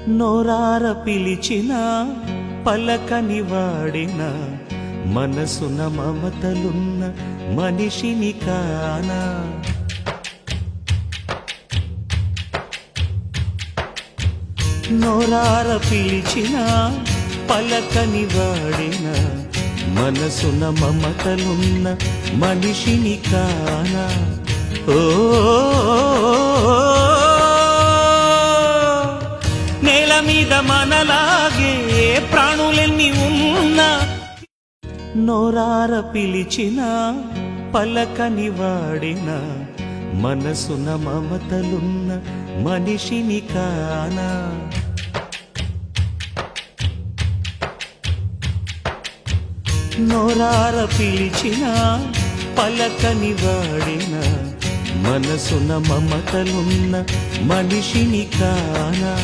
నోరార పిలిచిన పలకని వాడిన మనసున మమతలున్న మనిషిని కానా. నోరార పిలిచిన పలకని వాడిన మనసున మమతలున్న మనిషిని కానా. ఓ నేల మీద మనలాగే ప్రాణులెన్ని ఉన్నా నోరార పిలిచిన పలకని వాడిన మనసున మమతలున్న మనిషిని కానా. నోరార పిలిచిన పలకని వాడిన మనసున మమతలున్న మనిషిని కానా.